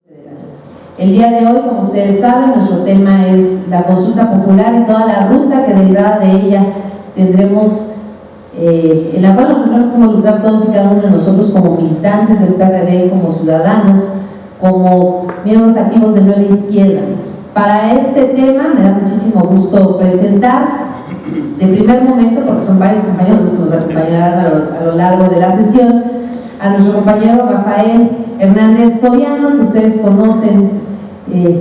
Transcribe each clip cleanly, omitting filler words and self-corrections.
El día de hoy, como ustedes saben, nuestro tema es la consulta popular y toda la ruta que derivada de ella tendremos, en la cual nos tendremos que involucrar todos y cada uno de nosotros como militantes del PRD, como ciudadanos, como miembros activos de Nueva Izquierda. Para este tema me da muchísimo gusto presentar, de primer momento, porque son varios compañeros que nos acompañarán a lo largo de la sesión, a nuestro compañero Rafael Hernández Soriano, que ustedes conocen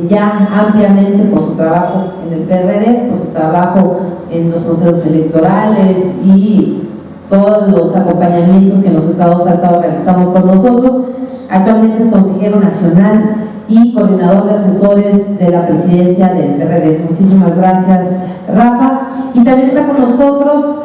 ya ampliamente por su trabajo en el PRD, por su trabajo en los procesos electorales y todos los acompañamientos que en los estados ha estado realizando con nosotros. Actualmente es consejero nacional y coordinador de asesores de la presidencia del PRD. Muchísimas gracias, Rafa. Y también está con nosotros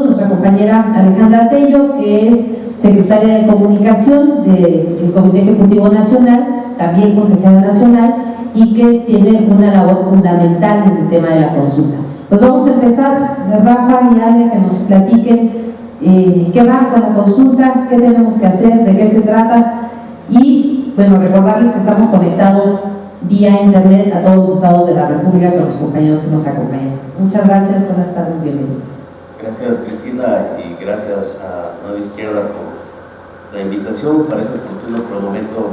nuestra compañera Alejandra Tello, que es secretaria de Comunicación del Comité Ejecutivo Nacional, también consejera nacional, y que tiene una labor fundamental en el tema de la consulta. Pues vamos a empezar, Rafa y Ale, que nos platiquen qué va con la consulta, qué tenemos que hacer, de qué se trata, y bueno, recordarles que estamos conectados vía internet a todos los estados de la República con los compañeros que nos acompañan. Muchas gracias, buenas tardes, bienvenidos. Gracias, Cristina, y gracias a Nueva Izquierda por la invitación para este oportuno momento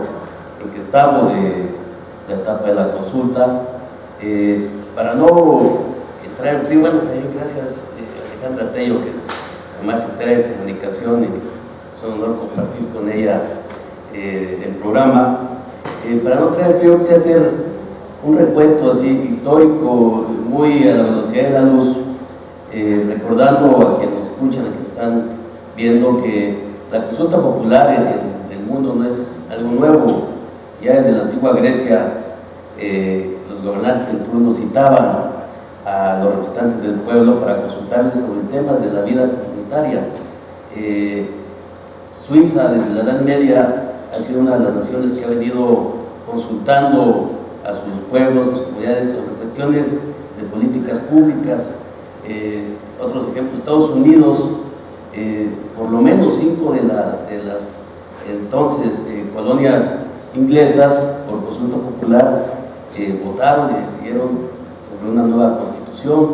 en que estamos de la etapa de la consulta. Para no entrar en frío, bueno, también gracias a Alejandra Tello, que es además secretaria de Comunicación, y es un honor compartir con ella el programa. Para no entrar en frío, quise hacer un recuento así histórico, muy a la velocidad de la luz, recordando a quienes nos escuchan, a quienes están viendo, que la consulta popular en el mundo no es algo nuevo. Ya desde la antigua Grecia, los gobernantes en turno citaban a los representantes del pueblo para consultarles sobre temas de la vida comunitaria. Suiza, desde la Edad Media, ha sido una de las naciones que ha venido consultando a sus pueblos, a sus comunidades, sobre cuestiones de políticas públicas. Otros ejemplos, Estados Unidos, por lo menos 5 de las entonces colonias inglesas, por consulta popular, votaron y decidieron sobre una nueva constitución.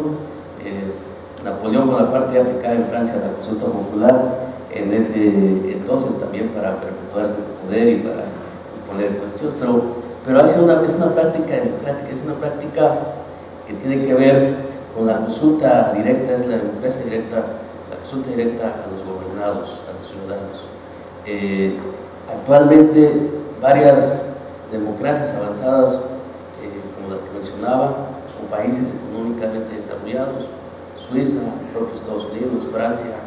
Napoleón Bonaparte aplicaba en Francia la consulta popular en ese entonces también para perpetuarse el poder y para poner cuestiones, pero es una práctica democrática, es una práctica que tiene que ver con la consulta directa, es la democracia directa, la consulta directa a los gobernados, a los ciudadanos. Actualmente varias democracias avanzadas, como las que mencionaba, o países económicamente desarrollados, Suiza, el propio Estados Unidos, Francia,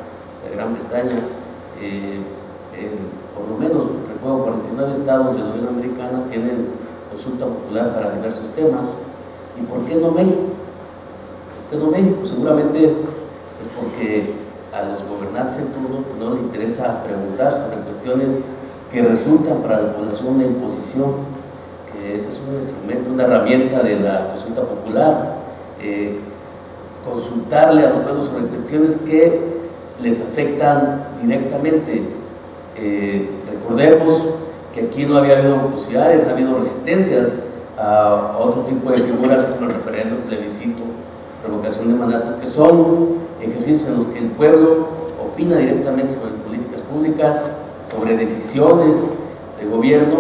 la Gran Bretaña, por lo menos, recuerdo, 49 estados de la Unión Americana tienen consulta popular para diversos temas. ¿Y por qué no México? ¿Por qué no México? Seguramente es porque a los gobernantes en turno no les interesa preguntar sobre cuestiones que resultan para la población una imposición, que ese es un instrumento, una herramienta de la consulta popular, consultarle a los pueblos sobre cuestiones que les afectan directamente. Recordemos que aquí no había habido posibilidades, ha habido resistencias a otro tipo de figuras como el referéndum, plebiscito, revocación de mandato, que son ejercicios en los que el pueblo opina directamente sobre políticas públicas, sobre decisiones de gobierno,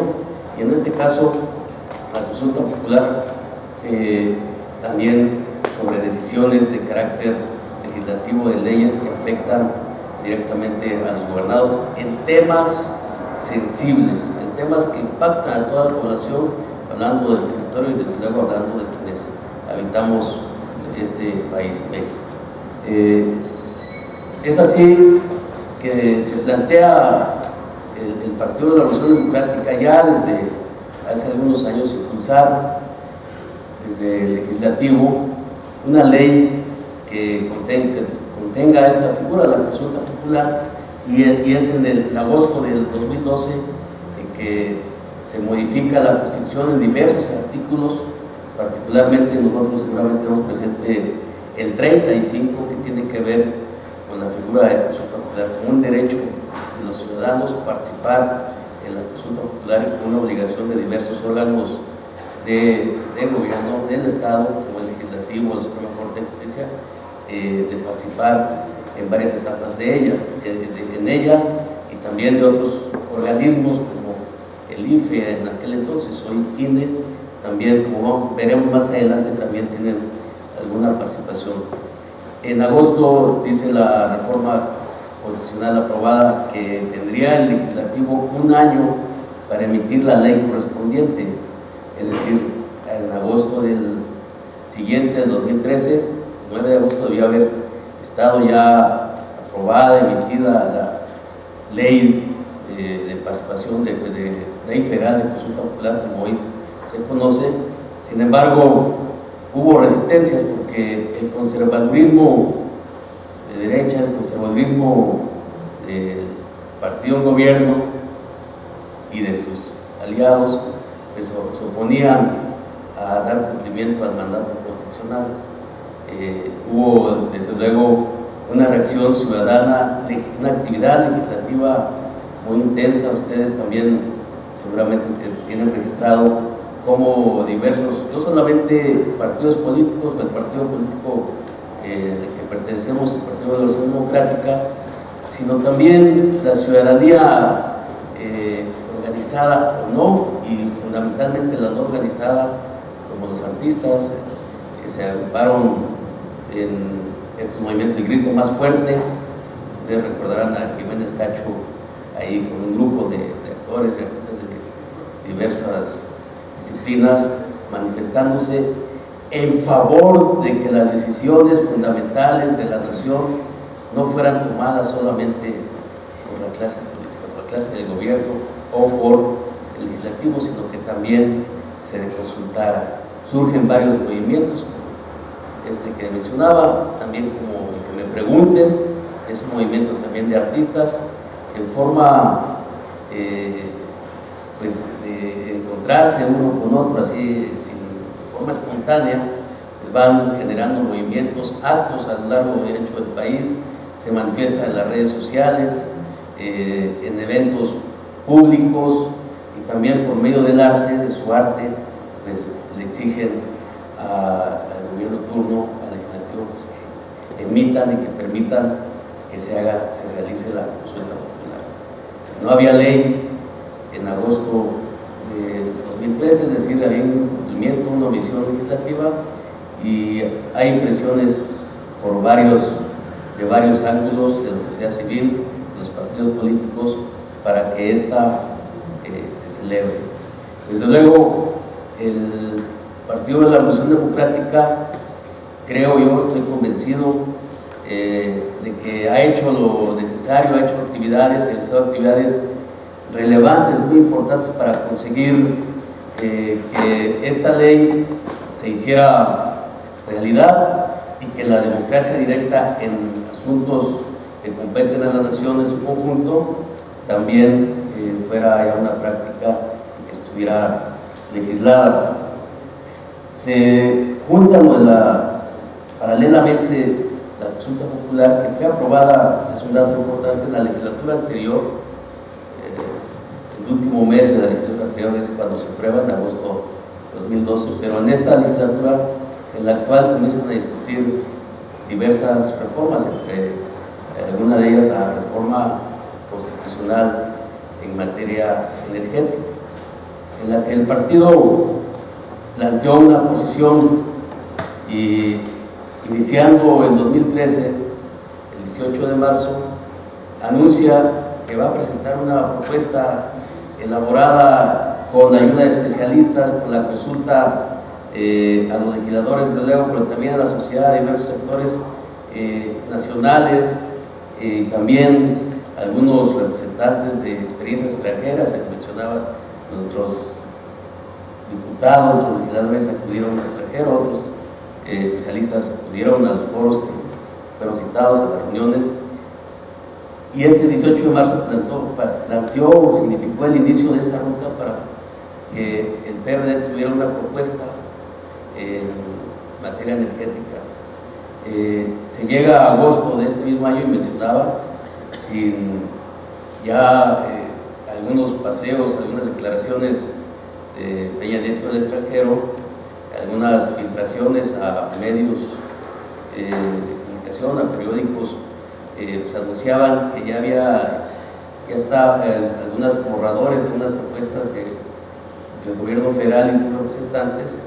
y en este caso la consulta popular también sobre decisiones de carácter legislativo, de leyes que afectan directamente a los gobernados en temas sensibles, en temas que impactan a toda la población, hablando del territorio y desde luego hablando de quienes habitamos este país, México. Es así que se plantea el Partido de la Revolución Democrática ya desde hace algunos años impulsar desde el legislativo una ley que contenga esta figura de la consulta popular, y es en agosto del 2012 en que se modifica la Constitución en diversos artículos. Particularmente nosotros seguramente tenemos presente el 35, que tiene que ver con la figura de consulta popular como un derecho de los ciudadanos a participar en la consulta popular con una obligación de diversos órganos de gobierno del Estado, como el Legislativo, la Suprema Corte de Justicia, de participar en varias etapas de ella, en ella, y también de otros organismos como el IFE en aquel entonces, hoy INE, también, como veremos más adelante, también tienen alguna participación. En agosto dice la reforma constitucional aprobada que tendría el legislativo un año para emitir la ley correspondiente, es decir, en agosto del siguiente, del 2013, 9 de agosto, debía haber estado ya aprobada, emitida la ley de participación de ley federal de consulta popular, como hoy se conoce. Sin embargo, hubo resistencias porque el conservadurismo de derecha, el conservadurismo del partido en gobierno y de sus aliados, pues, se oponían a dar cumplimiento al mandato constitucional. Hubo desde luego una reacción ciudadana, una actividad legislativa muy intensa. Ustedes también seguramente tienen registrado cómo diversos, no solamente partidos políticos, el partido político al que pertenecemos, el Partido de la Acción Democrática, sino también la ciudadanía organizada o no, y fundamentalmente la no organizada, como los artistas que se agruparon en estos movimientos. El grito más fuerte, ustedes recordarán a Jiménez Cacho ahí con un grupo de actores y artistas de diversas disciplinas, manifestándose en favor de que las decisiones fundamentales de la nación no fueran tomadas solamente por la clase política, por la clase del gobierno o por el legislativo, sino que también se consultara. Surgen varios movimientos, como este que mencionaba, también como el que me pregunten, es un movimiento también de artistas que en forma pues de encontrarse uno con otro así de forma espontánea, pues van generando movimientos, actos a lo largo y ancho del país, se manifiestan en las redes sociales, en eventos públicos, y también por medio del arte, de su arte, pues le exigen al gobierno turno, al legislativo, pues, que emitan y que permitan que se realice la consulta popular. No había ley en agosto de 2013, es decir, había un incumplimiento, una omisión legislativa, y hay presiones de varios ángulos de la sociedad civil, de los partidos políticos, para que esta se celebre. Desde luego, el Partido de la Revolución Democrática, creo yo, estoy convencido de que ha hecho lo necesario, ha hecho realizado actividades relevantes, muy importantes para conseguir que esta ley se hiciera realidad y que la democracia directa en asuntos que competen a la nación en su conjunto también fuera ya una práctica que estuviera legislada. Se junta paralelamente la consulta popular, que fue aprobada, es un dato importante, en la legislatura anterior. El último mes de la legislatura anterior es cuando se aprueba, en agosto de 2012, pero en esta legislatura, en la actual, comienzan a discutir diversas reformas, entre algunas de ellas la reforma constitucional en materia energética, en la que el partido planteó una posición y, iniciando en 2013, el 18 de marzo, anuncia que va a presentar una propuesta elaborada con la ayuda de especialistas, con la consulta a los legisladores, desde luego, pero también a la sociedad, a diversos sectores nacionales, también algunos representantes de experiencias extranjeras. Se mencionaba, nuestros diputados, nuestros legisladores acudieron al extranjero, otros especialistas acudieron a los foros que fueron citados, a las reuniones, y ese 18 de marzo planteó, significó el inicio de esta ruta para que el PRD tuviera una propuesta en materia energética. Se llega a agosto de este mismo año, y mencionaba, sin ya algunos paseos, algunas declaraciones de Peña Nieto al extranjero, algunas filtraciones a medios de comunicación, a periódicos, pues anunciaban que ya está algunos borradores, algunas propuestas del gobierno federal y sus representantes,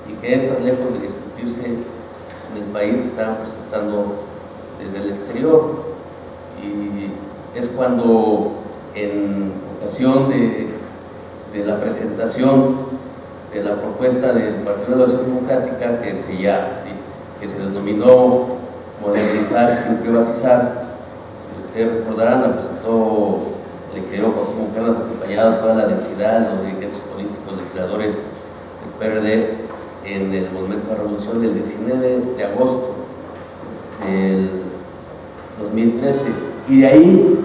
y que estas, lejos de discutirse en el país, estaban presentando desde el exterior. Y es cuando, en ocasión de la presentación de la propuesta del Partido de la Acción Democrática, que se denominó modernizar sin privatizar, ustedes recordarán, la presentó el ingeniero Cuauhtémoc Cárdenas, acompañado de toda la densidad, los dirigentes políticos, legisladores del PRD, en el Monumento a la Revolución del 19 de agosto del 2013. Y de ahí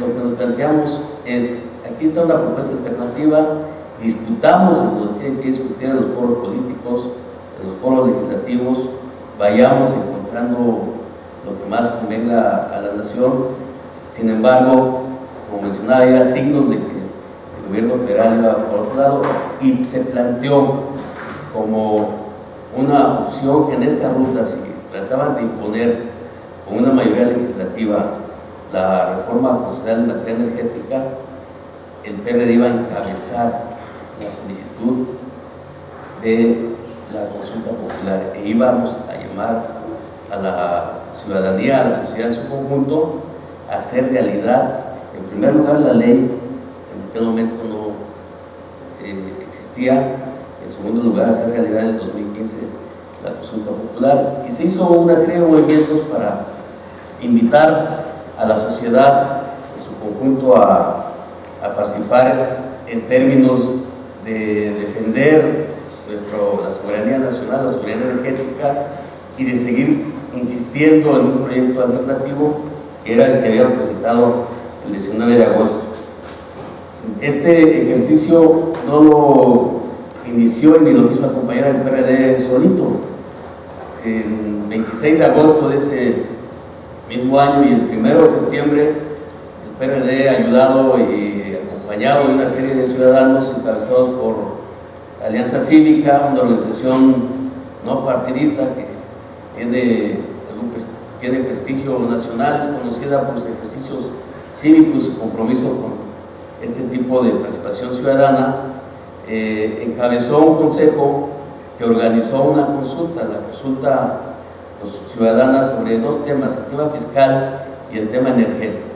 lo que nos planteamos es: aquí está una propuesta alternativa, discutamos en los que tienen que discutir en los foros políticos, en los foros legislativos, vayamos encontrando lo que más convenga a la nación. Sin embargo, como mencionaba, había signos de que el gobierno federal iba por otro lado, y se planteó como una opción que en esta ruta, si trataban de imponer con una mayoría legislativa la reforma constitucional en materia energética, el PRD iba a encabezar la solicitud de la consulta popular e íbamos a llamar a la ciudadanía, a la sociedad en su conjunto, a hacer realidad, en primer lugar, la ley, en aquel momento no existía; en segundo lugar, hacer realidad en el 2015 la consulta popular. Y se hizo una serie de movimientos para invitar a la sociedad en su conjunto a participar en términos de defender la soberanía nacional, la soberanía energética, y de seguir insistiendo en un proyecto alternativo que era el que habían presentado el 19 de agosto. Este ejercicio no lo inició ni lo quiso acompañar el PRD solito. El 26 de agosto de ese mismo año y el 1 de septiembre, el PRD, ayudado y acompañado de una serie de ciudadanos encabezados por Alianza Cívica, una organización no partidista que tiene prestigio nacional, es conocida por sus ejercicios cívicos, su compromiso con este tipo de participación ciudadana, encabezó un consejo que organizó una consulta, la consulta ciudadana, sobre dos temas: el tema fiscal y el tema energético.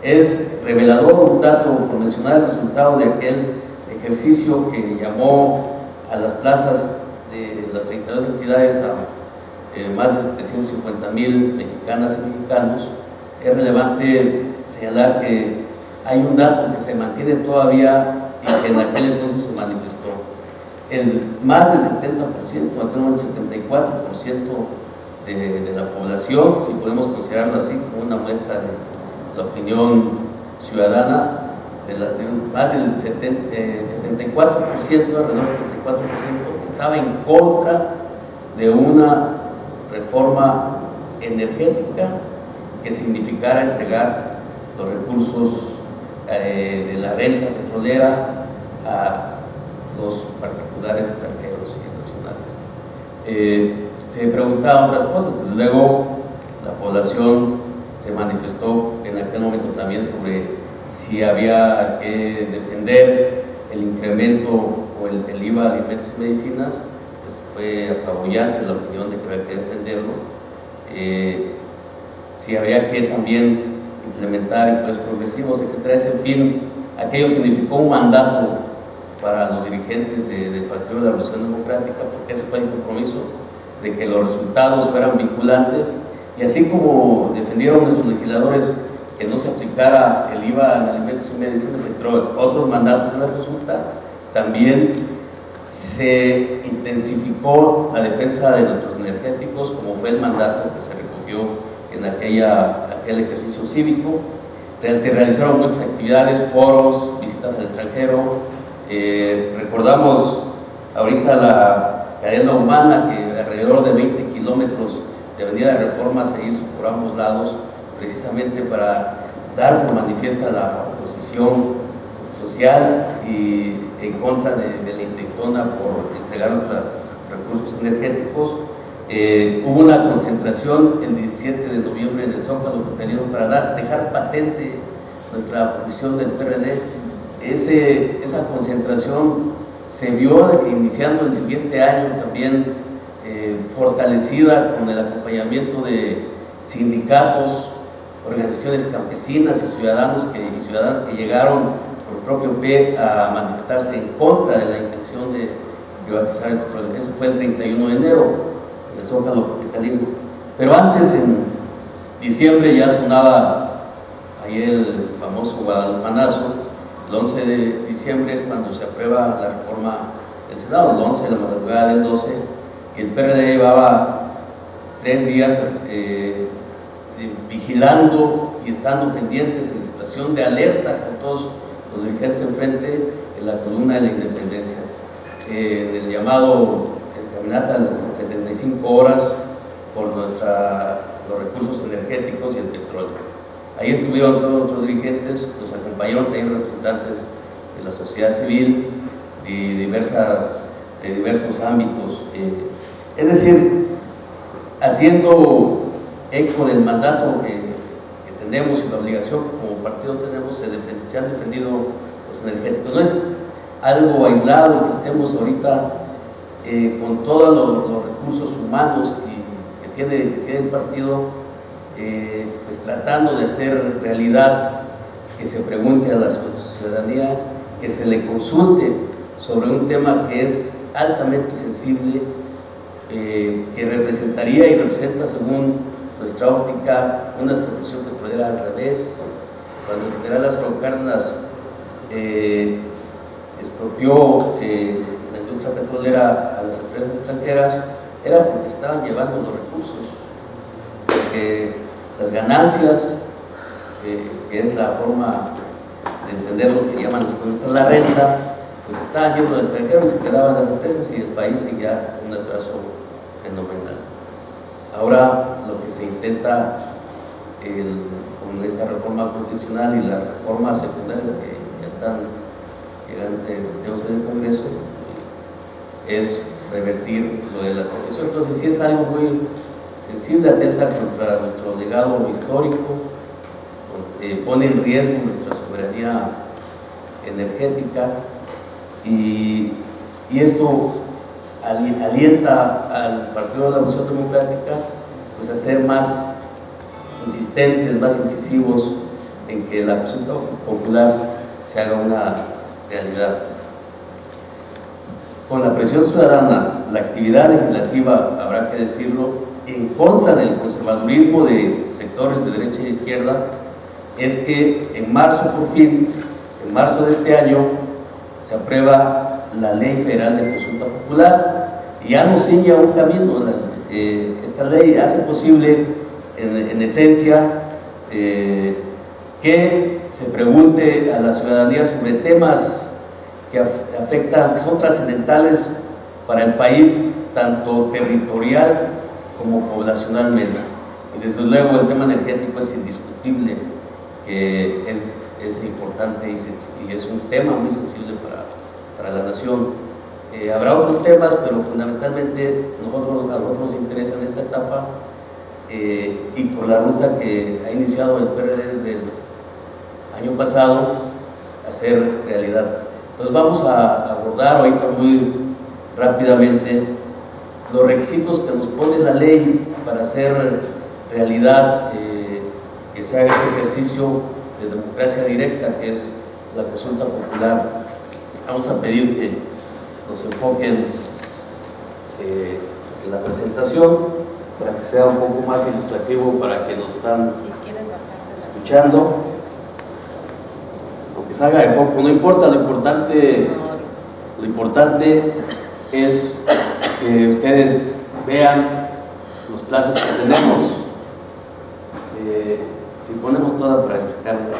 Es revelador un dato, por mencionar el resultado de aquel ejercicio que llamó a las plazas de las 32 entidades a más de 750,000 mexicanas y mexicanos. Es relevante señalar que hay un dato que se mantiene todavía y que en aquel entonces se manifestó. Más del 70%, actualmente 74% de la población, si podemos considerarlo así como una muestra de la opinión ciudadana, más del 74%, alrededor del 74%, estaba en contra de una reforma energética que significara entregar los recursos de la renta petrolera a los particulares extranjeros y nacionales. Se preguntaban otras cosas. Desde luego, la población se manifestó en aquel momento también sobre si había que defender el incremento o el IVA de alimentos y medicinas. Fue apabullante la opinión de que había que defenderlo. Si habría que también implementar impuestos progresivos, etcétera. En fin, aquello significó un mandato para los dirigentes del Partido de la Revolución Democrática, porque ese fue el compromiso de que los resultados fueran vinculantes. Y así como defendieron nuestros legisladores que no se aplicara el IVA en alimentos y medicinas, entre otros mandatos de la consulta, también se intensificó la defensa de nuestros energéticos, como fue el mandato que se recogió en aquel ejercicio cívico. Se realizaron muchas actividades, foros, visitas al extranjero. Recordamos ahorita la cadena humana, que alrededor de 20 kilómetros de Avenida de Reforma se hizo por ambos lados, precisamente para dar por manifiesta la oposición social y en contra de la intentona por entregar nuestros recursos energéticos. Hubo una concentración el 17 de noviembre en el Zócalo capitalino para dejar patente nuestra posición del PRD. Esa concentración se vio iniciando el siguiente año también fortalecida con el acompañamiento de sindicatos, organizaciones campesinas y ciudadanas que llegaron por propio pie a manifestarse en contra de la intención de privatizar el petróleo. Ese fue el 31 de enero del Zócalo capitalino. Pero antes, en diciembre, ya sonaba ahí el famoso guadalupanazo. El 11 de diciembre es cuando se aprueba la reforma del Senado, el 11 de la madrugada del 12, y el PRD llevaba 3 días vigilando y estando pendientes en la situación de alerta con todos los dirigentes enfrente en la columna de la Independencia, el llamado caminata de las 75 horas por los recursos energéticos y el petróleo. Ahí estuvieron todos nuestros dirigentes, nos acompañaron también representantes de la sociedad civil de diversos ámbitos, es decir, haciendo eco del mandato que tenemos y la obligación que como partido tenemos, se han defendido los energéticos. No es algo aislado el que estemos ahorita con todos los recursos humanos que tiene el partido, pues tratando de hacer realidad, que se pregunte a la ciudadanía, que se le consulte sobre un tema que es altamente sensible, que representaría y representa, según nuestra óptica, una expropiación petrolera al revés. Cuando el general Lázaro Cárdenas expropió la industria petrolera a las empresas extranjeras, era porque estaban llevando los recursos, porque las ganancias, que es la forma de entender lo que llaman los economistas la renta, pues estaban yendo al extranjero y se quedaban las empresas y el país seguía un atraso fenomenal. Ahora lo que se intenta con esta reforma constitucional y las reformas secundarias que ya están llegando en el Congreso, es revertir lo de la expropiación. Entonces sí es algo muy sensible, atenta contra nuestro legado histórico, pone en riesgo nuestra soberanía energética y esto alienta al Partido de la Revolución Democrática pues a ser más insistentes, más incisivos en que la consulta popular se haga una realidad. Con la presión ciudadana, la actividad legislativa, habrá que decirlo, en contra del conservadurismo de sectores de derecha e izquierda, es que en marzo, por fin, en marzo de este año, se aprueba la Ley Federal de Consulta Popular y ya nos ciña un camino. Esta ley hace posible, en esencia, que se pregunte a la ciudadanía sobre temas que afectan, que son trascendentales para el país, tanto territorial como poblacionalmente. Y desde luego el tema energético es indiscutible, que es importante y es un tema muy sensible para la nación. Habrá otros temas, pero fundamentalmente a nosotros nos interesa en esta etapa y por la ruta que ha iniciado el PRD desde el año pasado, hacer realidad. Entonces vamos a abordar ahorita muy rápidamente los requisitos que nos pone la ley para hacer realidad que se haga este ejercicio de democracia directa, que es la consulta popular. Vamos a pedir que nos enfoquen en la presentación para que sea un poco más ilustrativo para que nos están escuchando, aunque se haga de foco, no importa, lo importante es que ustedes vean los plazos que tenemos. Si ponemos toda para explicarlo.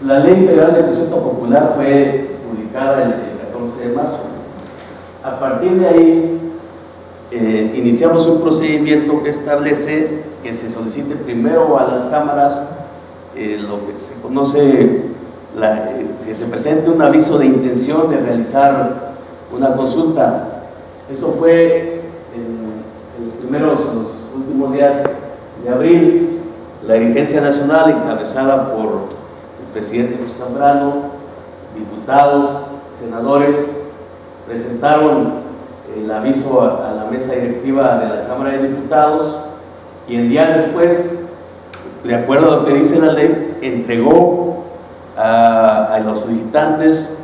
La Ley Federal de Consulta Popular fue publicada el 14 de marzo. A partir de ahí iniciamos un procedimiento que establece que se solicite primero a las cámaras lo que se conoce, que se presente un aviso de intención de realizar una consulta. Eso fue en los últimos días de abril. La dirigencia nacional, encabezada por el presidente José Zambrano, diputados, senadores, presentaron el aviso a la mesa directiva de la Cámara de Diputados, quien días después, de acuerdo a lo que dice la ley, entregó a los solicitantes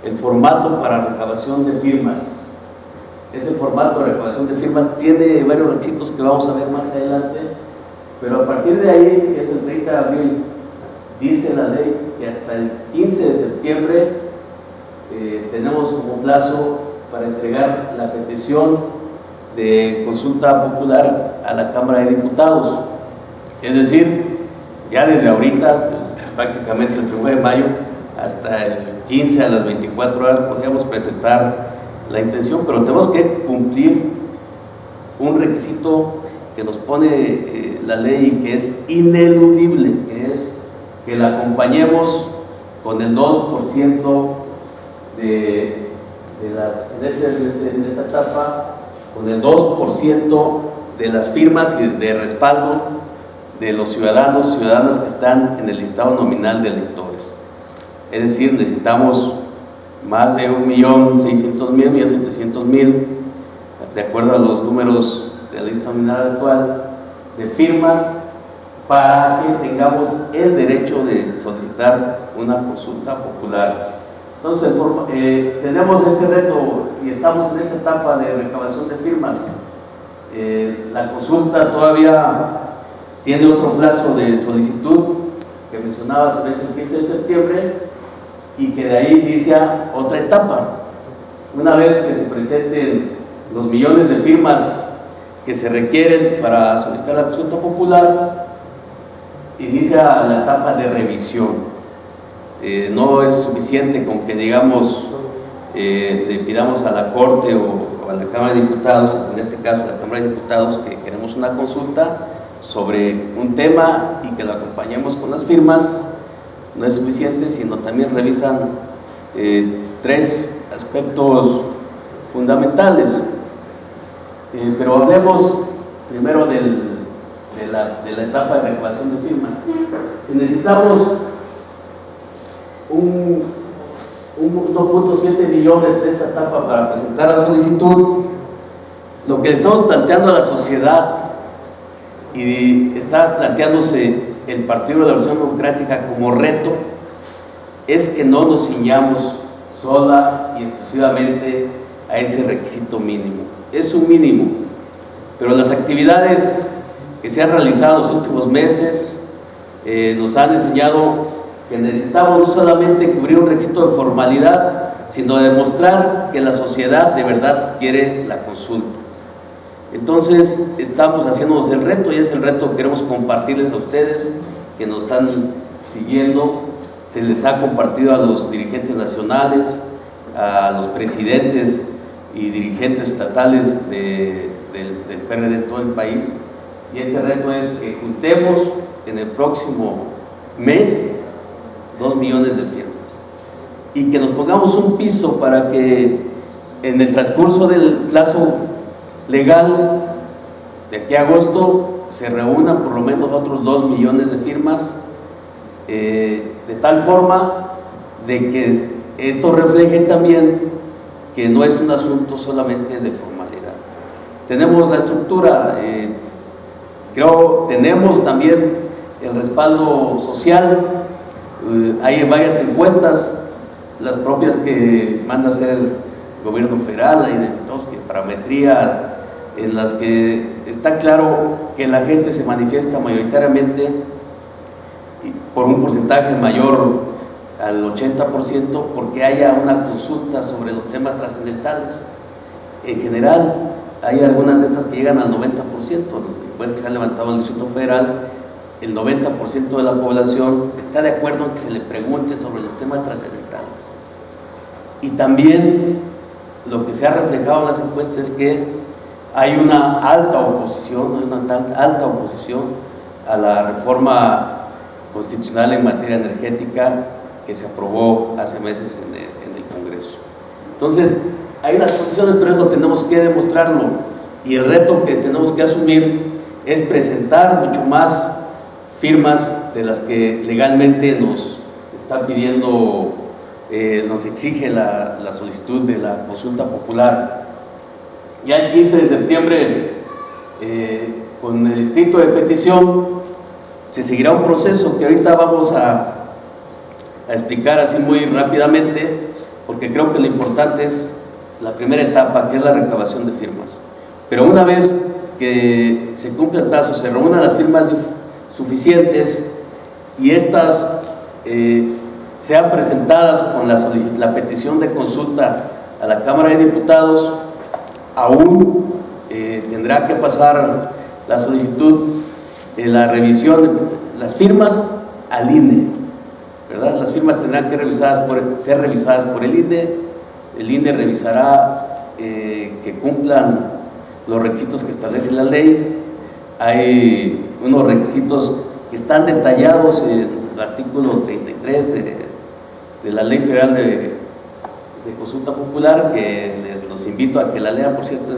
el formato para recabación de firmas. Ese formato de recabación de firmas tiene varios requisitos que vamos a ver más adelante, pero a partir de ahí, que es el 30 de abril, dice la ley que hasta el 15 de septiembre tenemos como plazo para entregar la petición de consulta popular a la Cámara de Diputados. Es decir, ya desde ahorita, prácticamente el 1 de mayo, hasta el 15 a las 24 horas podríamos presentar la intención, pero tenemos que cumplir un requisito que nos pone la ley, que es ineludible, que es que la acompañemos con el 2% en esta etapa, con el 2% de las firmas y de respaldo de los ciudadanos y ciudadanas que están en el listado nominal de electores. Es decir, necesitamos más de 1.600.000, 1.700.000, de acuerdo a los números de la lista nominal actual, de firmas para que tengamos el derecho de solicitar una consulta popular. Entonces, tenemos ese reto y estamos en esta etapa de recabación de firmas. La consulta todavía tiene otro plazo de solicitud que mencionabas, es el 15 de septiembre, y que de ahí inicia otra etapa. Una vez que se presenten los millones de firmas que se requieren para solicitar la consulta popular, inicia la etapa de revisión. No es suficiente con que digamos, le pidamos a la Corte o a la Cámara de Diputados, en este caso a la Cámara de Diputados, que queremos una consulta sobre un tema y que lo acompañemos con las firmas. No es suficiente, sino también revisan 3 aspectos fundamentales. Pero hablemos primero de la etapa de recabación de firmas. Si necesitamos 1.7 millones de esta etapa para presentar la solicitud, lo que le estamos planteando a la sociedad, y está planteándose el Partido de la Revolución Democrática como reto, es que no nos ciñamos sola y exclusivamente a ese requisito mínimo. Es un mínimo, pero las actividades que se han realizado en los últimos meses nos han enseñado que necesitamos no solamente cubrir un requisito de formalidad, sino demostrar que la sociedad de verdad quiere la consulta. Entonces estamos haciéndonos el reto, y es el reto que queremos compartirles a ustedes que nos están siguiendo. Se les ha compartido a los dirigentes nacionales, a los presidentes y dirigentes estatales del PRD en todo el país, y este reto es que juntemos en el próximo mes 2 millones de firmas y que nos pongamos un piso para que en el transcurso del plazo legal de aquí a agosto se reúnan por lo menos otros 2 millones de firmas, de tal forma de que esto refleje también que no es un asunto solamente de formalidad. Tenemos la estructura, creo tenemos también el respaldo social. Hay varias encuestas, las propias que manda hacer el gobierno federal, hay de parametría, en las que está claro que la gente se manifiesta mayoritariamente por un porcentaje mayor al 80% porque haya una consulta sobre los temas trascendentales. En general, hay algunas de estas que llegan al 90%, después que se han levantado en el Distrito Federal, el 90% de la población está de acuerdo en que se le pregunte sobre los temas trascendentales. Y también lo que se ha reflejado en las encuestas es que hay una alta oposición a la reforma constitucional en materia energética que se aprobó hace meses en el Congreso. Entonces, hay las condiciones, pero eso tenemos que demostrarlo, y el reto que tenemos que asumir es presentar mucho más firmas de las que legalmente nos está pidiendo, nos exige la solicitud de la consulta popular. Ya el 15 de septiembre, con el escrito de petición, se seguirá un proceso que ahorita vamos a explicar así muy rápidamente, porque creo que lo importante es la primera etapa, que es la recabación de firmas. Pero una vez que se cumple el plazo, se reúnan las firmas suficientes y estas sean presentadas con la petición de consulta a la Cámara de Diputados, aún tendrá que pasar la solicitud de la revisión, las firmas al INE, ¿verdad? Las firmas tendrán que ser revisadas por el INE revisará que cumplan los requisitos que establece la ley. Hay unos requisitos que están detallados en el artículo 33 de la Ley Federal de Consulta Popular, que los invito a que la lean. Por cierto,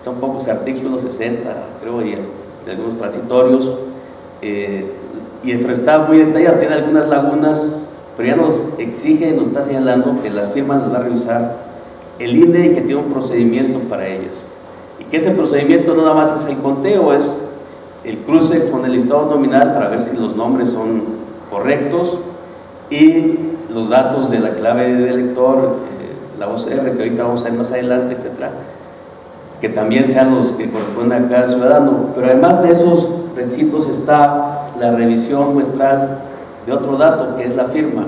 son pocos artículos, 60 creo, y de algunos transitorios, pero está muy detallado, tiene algunas lagunas, pero ya nos exige, nos está señalando que las firmas las va a revisar el INE y que tiene un procedimiento para ellas, y que ese procedimiento no nada más es el conteo, es el cruce con el listado nominal para ver si los nombres son correctos y los datos de la clave de elector, la OCR, que ahorita vamos a ver más adelante, etcétera, que también sean los que corresponden a cada ciudadano. Pero además de esos requisitos está la revisión muestral de otro dato, que es la firma.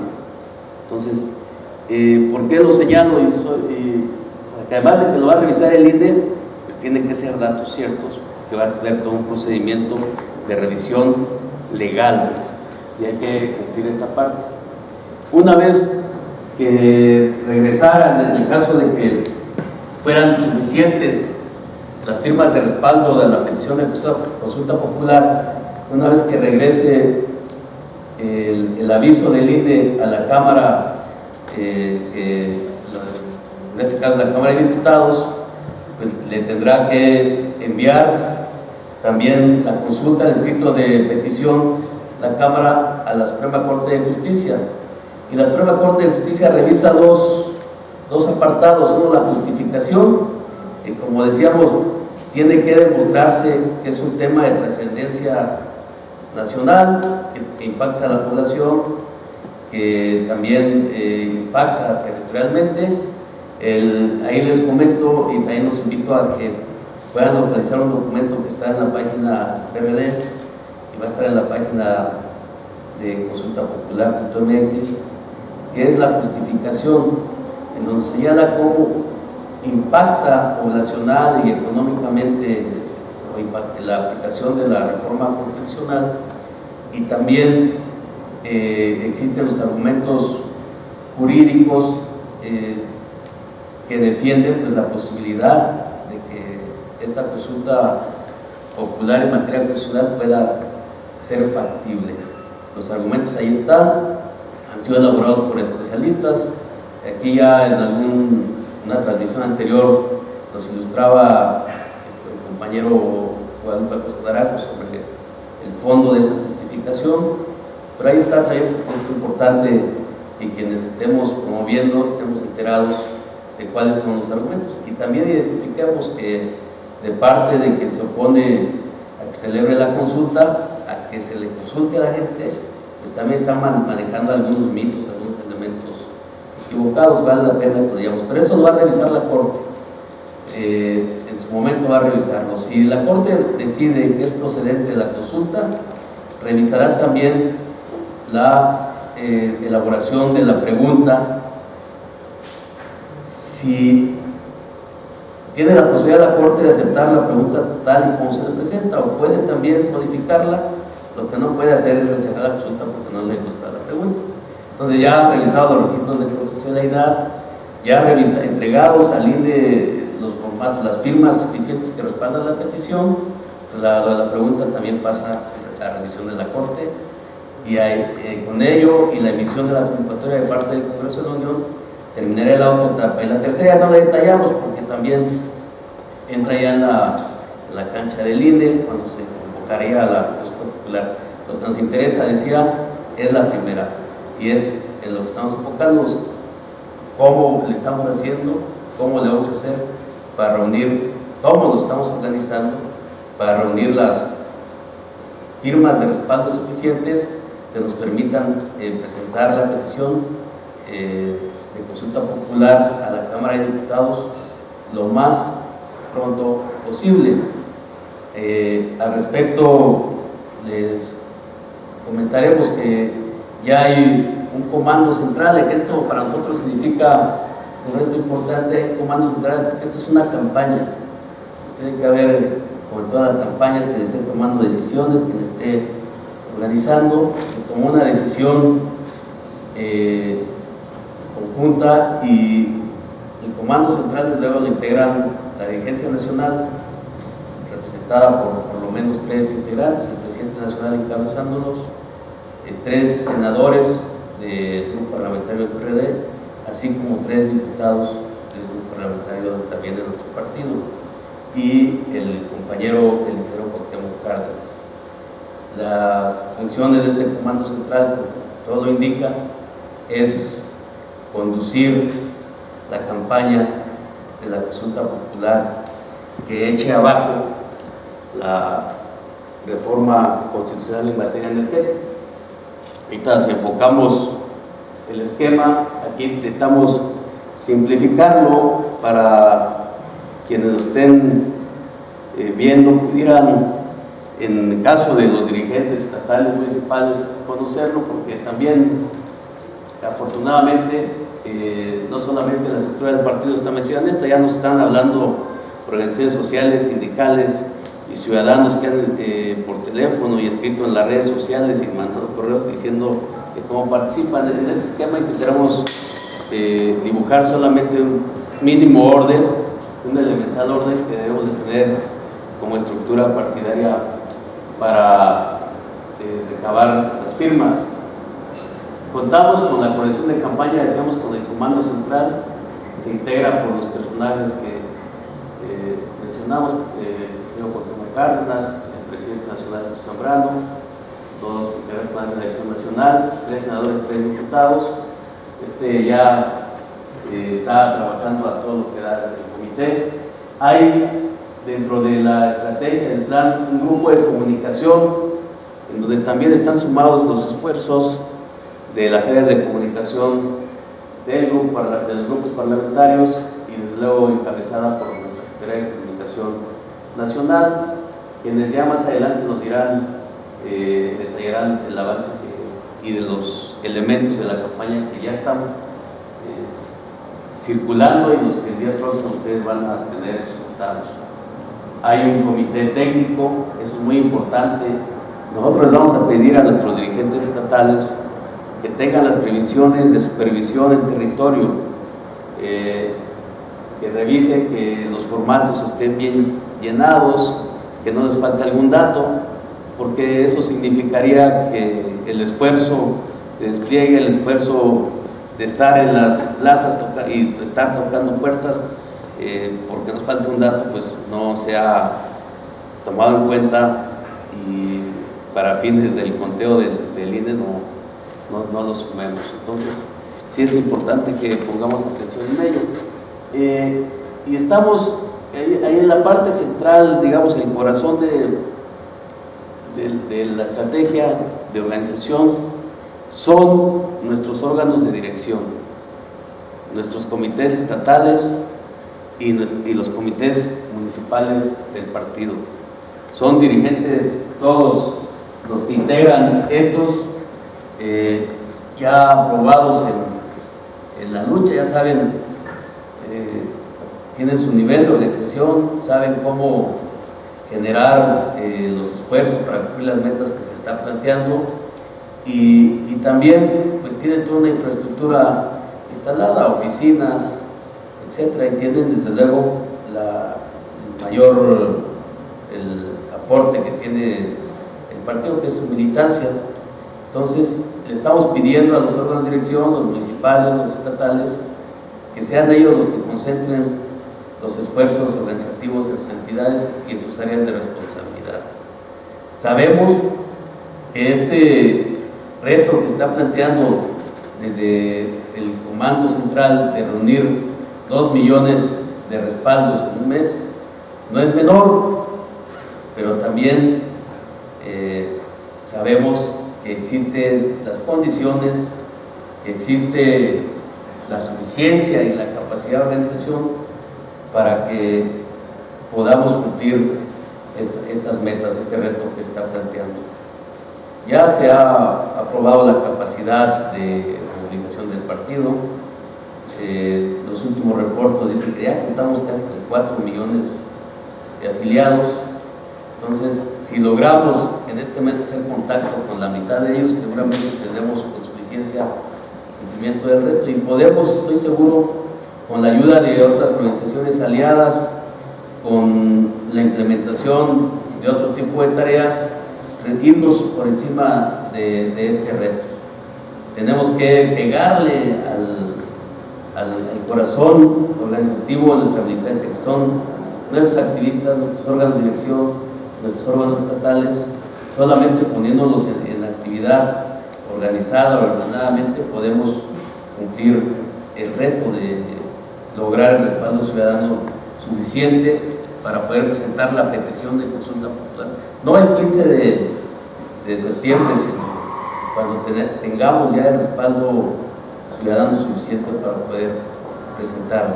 Entonces, ¿por qué lo señalo? Porque además de que lo va a revisar el INE, pues tienen que ser datos ciertos, que va a haber todo un procedimiento de revisión legal, y hay que cumplir esta parte. Una vez que regresaran, en el caso de que fueran suficientes las firmas de respaldo de la petición de consulta popular, una vez que regrese el aviso del INE a la Cámara, en este caso la Cámara de Diputados, pues le tendrá que enviar también la consulta, el escrito de petición, la Cámara a la Suprema Corte de Justicia. Y la Suprema Corte de Justicia revisa dos apartados. Uno, la justificación, que como decíamos, tiene que demostrarse que es un tema de trascendencia nacional, que impacta a la población, que también impacta territorialmente. Ahí les comento, y también los invito a que puedan localizar un documento que está en la página PRD y va a estar en la página de consultapopular.mx, que es la justificación, en donde señala cómo impacta poblacional y económicamente la aplicación de la reforma constitucional, y también existen los argumentos jurídicos que defienden pues la posibilidad de que esta consulta popular en materia constitucional pueda ser factible. Los argumentos ahí están, han sido elaborados por especialistas. Aquí ya en una transmisión anterior nos ilustraba el compañero Guadalupe Acosta Naranjo sobre el fondo de esa justificación, pero ahí está también, porque es importante que quienes estemos promoviendo estemos enterados de cuáles son los argumentos, y también identifiquemos que de parte de quien se opone a que celebre la consulta, a que se le consulte a la gente, pues también están manejando algunos mitos, algunos elementos equivocados. Vale la pena que lo digamos, pero eso lo va a revisar la Corte, en su momento va a revisarlo. Si la Corte decide que es procedente la consulta, revisará también la elaboración de la pregunta. Si tiene la posibilidad la Corte de aceptar la pregunta tal y como se le presenta, o puede también modificarla, lo que no puede hacer es rechazar la consulta porque no le gusta la pregunta. Entonces, ya revisado los requisitos de constitucionalidad, ya entregados al INE los formato, las firmas suficientes que respaldan la petición, la pregunta también pasa a la revisión de la Corte, y con ello y la emisión de la convocatoria de parte del Congreso de la Unión, terminaría la otra etapa. Y la tercera ya no la detallamos porque también entra ya en la cancha del INE, cuando se convocaría a la consulta popular. Lo que nos interesa, decía, es la primera, y es en lo que estamos enfocándonos, cómo le estamos haciendo, cómo le vamos a hacer para reunir, cómo nos estamos organizando para reunir las firmas de respaldo suficientes que nos permitan presentar la petición de consulta popular a la Cámara de Diputados lo más pronto posible. Al respecto, les comentaremos que ya hay un comando central, que esto para nosotros significa un reto importante, comando central, porque esto es una campaña. Entonces, tiene que haber, como en todas las campañas, quien esté tomando decisiones, quien esté organizando, que tomó una decisión conjunta, y el comando central desde luego lo integran la dirigencia nacional, representada por lo menos 3 integrantes, el presidente nacional encabezándolos, 3 senadores del grupo parlamentario del PRD, así como 3 diputados del grupo parlamentario también de nuestro partido, y el ingeniero Cuauhtémoc Cárdenas. Las funciones de este comando central, como todo lo indica, es conducir la campaña de la consulta popular que eche abajo la reforma constitucional en materia energética. Ahorita, si enfocamos el esquema, aquí intentamos simplificarlo para quienes lo estén viendo, pudieran, en el caso de los dirigentes estatales, municipales, conocerlo, porque también, afortunadamente, no solamente la estructura del partido está metida en esta, ya nos están hablando organizaciones sociales, sindicales y ciudadanos que han por teléfono y escrito en las redes sociales y mandado correos diciendo que cómo participan en este esquema. Intentaremos dibujar solamente un mínimo orden, un elemental orden que debemos de tener como estructura partidaria para recabar las firmas. Contamos con la coordinación de campaña, decíamos, con el comando central, se integra por los personajes que mencionamos, el señor Cuauhtémoc Cárdenas, el presidente nacional José Zambrano, 2 integrantes más de la Dirección Nacional, 3 senadores, 3 diputados. Ya está trabajando a todo lo que da el comité. Hay dentro de la estrategia del plan un grupo de comunicación en donde también están sumados los esfuerzos de las áreas de comunicación de los grupos parlamentarios, y desde luego encabezada por nuestra Secretaría de Comunicación Nacional, quienes ya más adelante nos dirán, detallarán el avance y de los elementos de la campaña que ya están circulando y los que en días próximos ustedes van a tener en sus estados. Hay un comité técnico, eso es muy importante. Nosotros les vamos a pedir a nuestros dirigentes estatales que tengan las previsiones de supervisión en territorio, que revisen que los formatos estén bien llenados, que no les falte algún dato, porque eso significaría que el esfuerzo de despliegue, el esfuerzo de estar en las plazas y estar tocando puertas, porque nos falta un dato, pues no se ha tomado en cuenta, y para fines del conteo del INE no lo sumemos. Entonces, sí es importante que pongamos atención en ello. Y estamos ahí en la parte central, digamos, el corazón de la estrategia de organización, son nuestros órganos de dirección, nuestros comités estatales y los comités municipales del partido. Son dirigentes todos los que integran estos, ya aprobados en la lucha, ya saben, tienen su nivel de organización, saben cómo generar los esfuerzos para cumplir las metas que se están planteando, y también pues tienen toda una infraestructura instalada, oficinas, etcétera, y tienen desde luego el mayor aporte que tiene el partido, que es su militancia. Entonces, le estamos pidiendo a los órganos de dirección, los municipales, los estatales, que sean ellos los que concentren los esfuerzos organizativos en sus entidades y en sus áreas de responsabilidad. Sabemos que este reto que está planteando desde el Comando Central de reunir 2 millones de respaldos en un mes no es menor, pero también sabemos que existen las condiciones, que existe la suficiencia y la capacidad de organización para que podamos cumplir estas metas, este reto que está planteando. Ya se ha aprobado la capacidad de comunicación del partido. Los últimos reportes dicen que ya contamos casi con 4 millones de afiliados. Entonces, si logramos en este mes hacer contacto con la mitad de ellos, seguramente tendremos con suficiencia cumplimiento del reto y podemos, estoy seguro, con la ayuda de otras organizaciones aliadas, con la implementación de otro tipo de tareas, irnos por encima de este reto. Tenemos que pegarle al corazón organizativo de nuestra militancia, que son nuestros activistas, nuestros órganos de dirección, nuestros órganos estatales. Solamente poniéndolos en actividad organizada o ordenadamente podemos cumplir el reto de lograr el respaldo ciudadano suficiente para poder presentar la petición de consulta popular. No el 15 de septiembre, sino cuando tengamos ya el respaldo ciudadano suficiente para poder presentarlo.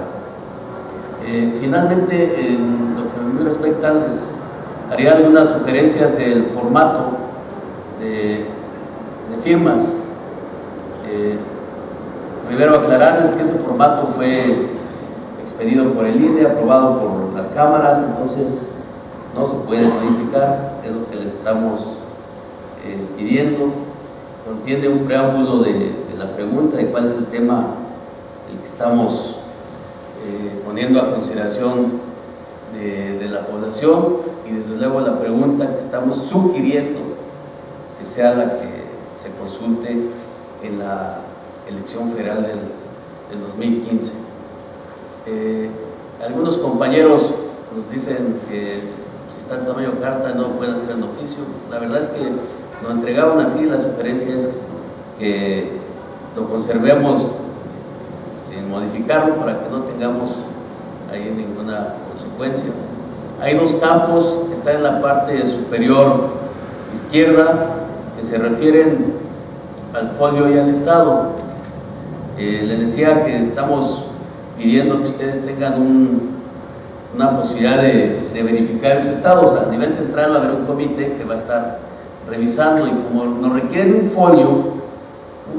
Finalmente, en lo que a mí respecta, les haría algunas sugerencias del formato de firmas. Primero aclararles que ese formato fue expedido por el INE, aprobado por las cámaras, entonces no se puede modificar, es lo que les estamos pidiendo. Contiene un preámbulo de la pregunta de cuál es el tema el que estamos poniendo a consideración de la población, y desde luego la pregunta que estamos sugiriendo que sea la que se consulte en la elección federal del 2015. Algunos compañeros nos dicen que si está en tamaño carta no pueden hacer en oficio. La verdad es que nos entregaron así. La sugerencia es que lo conservemos sin modificarlo para que no tengamos ahí ninguna consecuencia. Hay 2 campos que están en la parte superior izquierda que se refieren al folio y al estado. Les decía que estamos pidiendo que ustedes tengan una posibilidad de verificar esos estados. A nivel central va a haber un comité que va a estar revisando, y como nos requieren un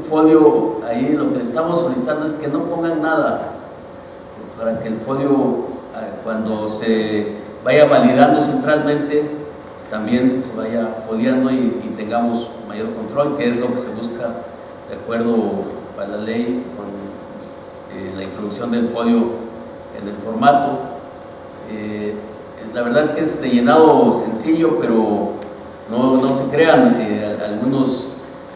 folio, ahí lo que le estamos solicitando es que no pongan nada, para que el folio, cuando se vaya validando centralmente, también se vaya foliando y tengamos mayor control, que es lo que se busca de acuerdo a la ley con la introducción del folio en el formato. La verdad es que es de llenado sencillo, pero no se crean, algunos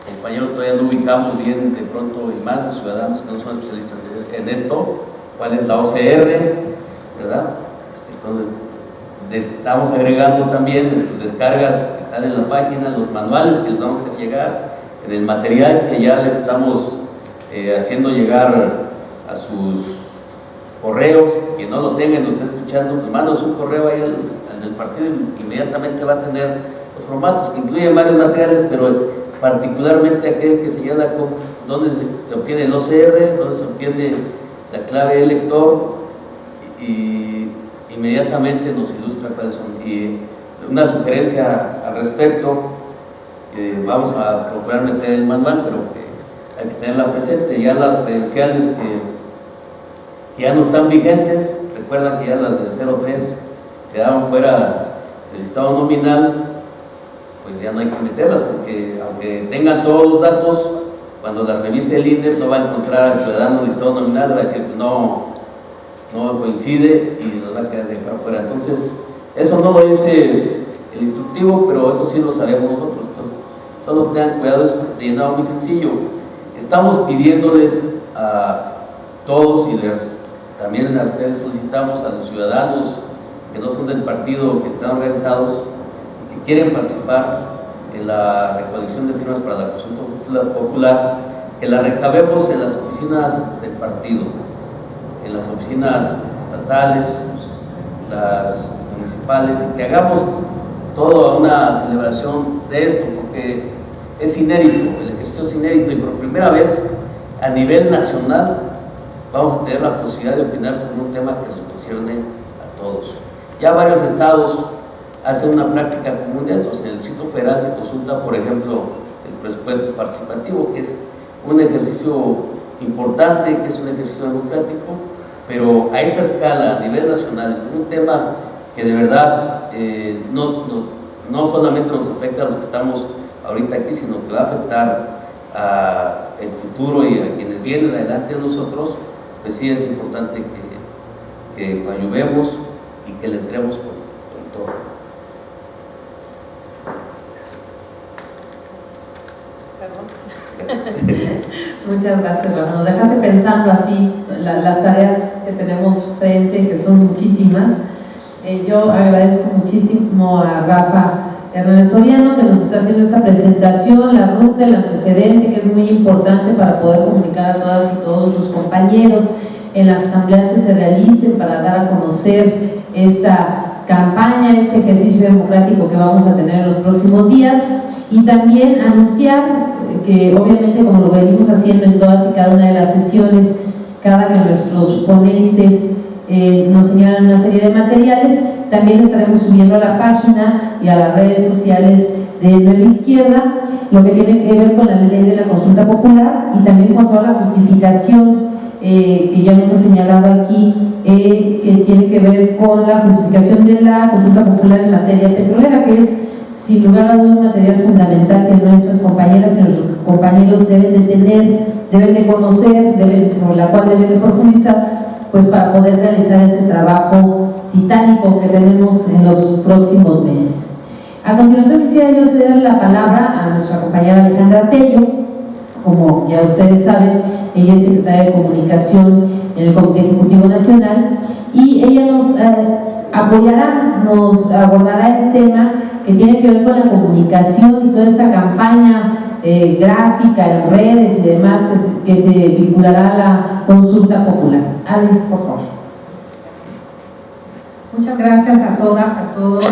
compañeros todavía no ubicamos bien, de pronto, y más los ciudadanos que no son especialistas en esto, cuál es la OCR, ¿verdad? Entonces, estamos agregando también en sus descargas que están en la página los manuales que les vamos a hacer llegar, en el material que ya les estamos haciendo llegar a sus correos. Quien no lo tenga y nos está escuchando, pues mándanos un correo ahí al del partido, y inmediatamente va a tener los formatos que incluyen varios materiales, pero particularmente aquel que señala con dónde se obtiene el OCR, dónde se obtiene la clave de lector, y inmediatamente nos ilustra cuáles son. Y una sugerencia al respecto, vamos a procurar meter el manual, pero hay que tenerla presente. Ya las credenciales que ya no están vigentes, recuerdan que ya las del 03 quedaron fuera del listado nominal, pues ya no hay que meterlas, porque aunque tengan todos los datos, cuando las revise el INE no va a encontrar al ciudadano listado nominal, va a decir que no coincide, y nos va a quedar puede dejar fuera. Entonces, eso no lo dice el instructivo, pero eso sí lo sabemos nosotros. Entonces, solo tengan cuidado, es de llenado muy sencillo. Estamos pidiéndoles a todos y también a ustedes solicitamos a los ciudadanos que no son del partido, que están organizados y que quieren participar en la recolección de firmas para la consulta popular, que la recabemos en las oficinas del partido, en las oficinas estatales, las municipales, y que hagamos toda una celebración de esto, porque es inédito, el ejercicio es inédito, y por primera vez a nivel nacional vamos a tener la posibilidad de opinar sobre un tema que nos concierne a todos. Ya varios estados hacen una práctica común de estos. En el Distrito Federal se consulta, por ejemplo, el presupuesto participativo, que es un ejercicio importante, que es un ejercicio democrático, pero a esta escala, a nivel nacional, es un tema que de verdad no solamente nos afecta a los que estamos ahorita aquí, sino que va a afectar al futuro y a quienes vienen adelante de nosotros. Pues sí es importante que ayudemos y que le entremos con todo. Muchas gracias, Rafa. Nos dejaste pensando así las tareas que tenemos frente, que son muchísimas. Yo agradezco muchísimo a Rafa Hernández Soriano, que nos está haciendo esta presentación, la ruta, el antecedente, que es muy importante para poder comunicar a todas y todos sus compañeros en las asambleas que se realicen, para dar a conocer esta campaña, este ejercicio democrático que vamos a tener en los próximos días, y también anunciar que obviamente, como lo venimos haciendo en todas y cada una de las sesiones, cada que nuestros ponentes nos señalan una serie de materiales, también estaremos subiendo a la página y a las redes sociales de Nueva Izquierda lo que tiene que ver con la ley de la consulta popular, y también con toda la justificación que ya nos ha señalado aquí, que tiene que ver con la justificación de la consulta popular en materia petrolera, que es sin lugar a dudas un material fundamental que nuestras compañeras y nuestros compañeros deben de tener, deben de conocer, sobre la cual deben de profundizar, pues para poder realizar este trabajo titánico que tenemos en los próximos meses. A continuación quisiera yo ceder la palabra a nuestra compañera Alejandra Tello. Como ya ustedes saben, ella es secretaria de Comunicación en el Comité Ejecutivo Nacional, y ella nos apoyará, nos abordará el tema que tiene que ver con la comunicación y toda esta campaña gráfica en redes y demás que se vinculará a la consulta popular. Ale, por favor. Muchas gracias a todas, a todos.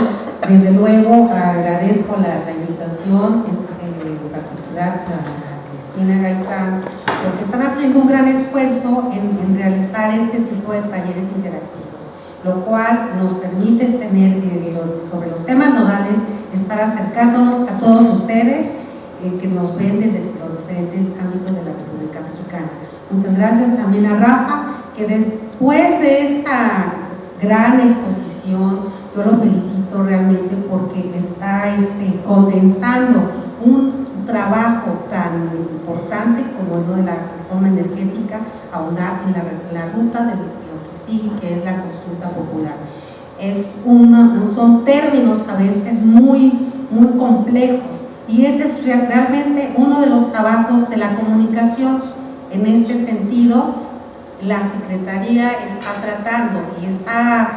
Desde luego agradezco la invitación, en particular a Cristina Gaitán, porque están haciendo un gran esfuerzo en realizar este tipo de talleres interactivos, lo cual nos permite tener sobre los temas nodales, estar acercándonos a todos ustedes que nos ven desde los diferentes ámbitos de la República Mexicana. Muchas gracias también a Rafa, que después de esta gran exposición, yo lo felicito realmente porque está condensando un trabajo tan importante como lo de la reforma energética, ahondar en la ruta de lo que sigue, que es la consulta popular. Son términos a veces muy complejos, y ese es realmente uno de los trabajos de la comunicación. En este sentido, la Secretaría está tratando y está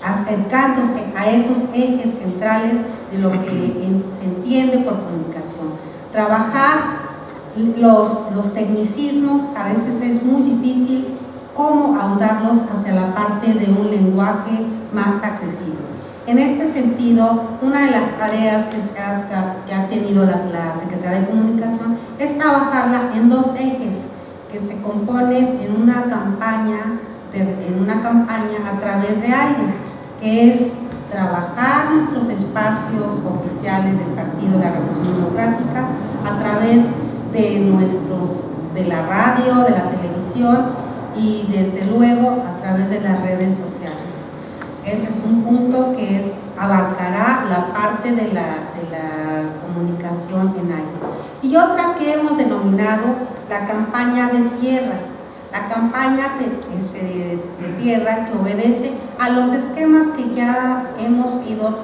acercándose a esos ejes centrales de lo que se entiende por comunicación. Trabajar los tecnicismos a veces es muy difícil, cómo ahondarlos hacia la parte de un lenguaje más accesible. En este sentido, una de las tareas que ha tenido la Secretaría de Comunicación es trabajarla en dos ejes que se componen en una campaña a través de aire, que es trabajar nuestros espacios oficiales del Partido de la Revolución Democrática a través de la radio, de la televisión y desde luego a través de las redes sociales. Ese es un punto que abarcará la parte de la comunicación en aire. Y otra que hemos denominado la campaña de tierra. La campaña de tierra que obedece a los esquemas que ya hemos ido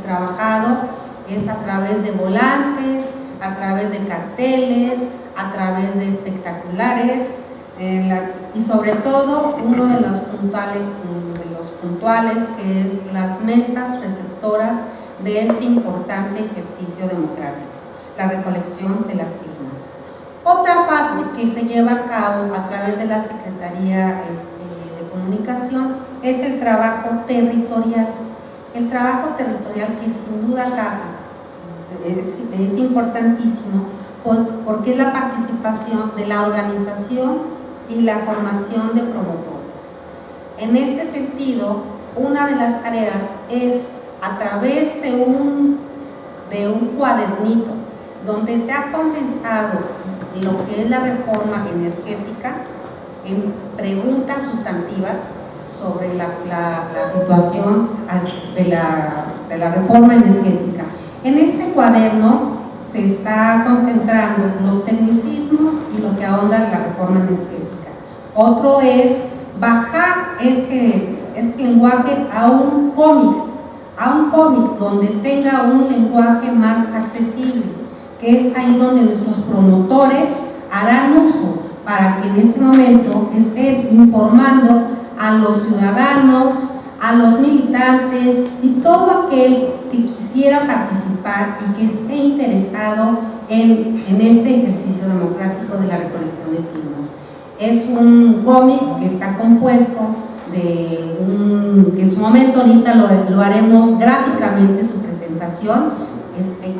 trabajado, es a través de volantes, a través de carteles, a través de espectaculares, y sobre todo uno de los puntuales, que es las mesas receptoras de este importante ejercicio democrático, la recolección de las firmas. Otra fase que se lleva a cabo a través de la Secretaría de Comunicación es el trabajo territorial. El trabajo territorial, que sin duda es importantísimo, pues, porque es la participación de la organización y la formación de promotores. En este sentido, una de las tareas es, a través de un cuadernito donde se ha condensado lo que es la reforma energética en preguntas sustantivas sobre la situación de la reforma energética. En este cuaderno se está concentrando los tecnicismos y lo que ahonda la reforma energética. Otro es bajar ese lenguaje a un cómic donde tenga un lenguaje más accesible, que es ahí donde nuestros promotores harán uso para que en ese momento estén informando a los ciudadanos, a los militantes y todo aquel que quisiera participar y que esté interesado en este ejercicio democrático de la recolección de firmas. Es un cómic que está compuesto que en su momento ahorita lo haremos gráficamente su presentación,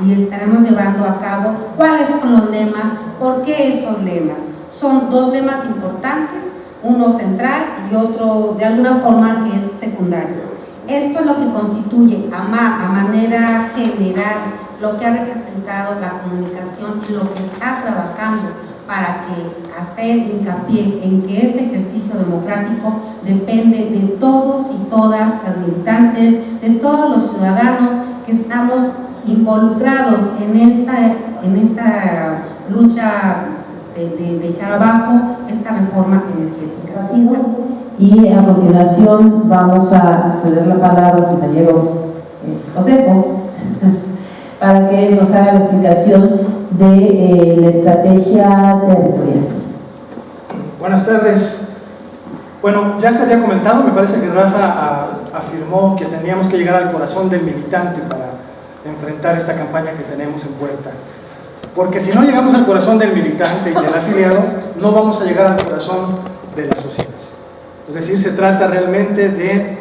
y estaremos llevando a cabo cuáles son los lemas, por qué esos lemas. Son dos lemas importantes, uno central y otro de alguna forma que es secundario. Esto es lo que constituye a manera general lo que ha representado la comunicación y lo que está trabajando para hacer hincapié en que este ejercicio democrático depende de todos y todas las militantes, de todos los ciudadanos que estamos involucrados en esta lucha de echar abajo esta reforma energética. Y a continuación vamos a ceder la palabra al compañero Josefo para que nos haga la explicación de la estrategia territorial. Buenas tardes. Bueno, ya se había comentado, me parece que Rafa afirmó que teníamos que llegar al corazón del militante para enfrentar esta campaña que tenemos en puerta. Porque si no llegamos al corazón del militante y del afiliado, no vamos a llegar al corazón de la sociedad. Es decir, se trata realmente de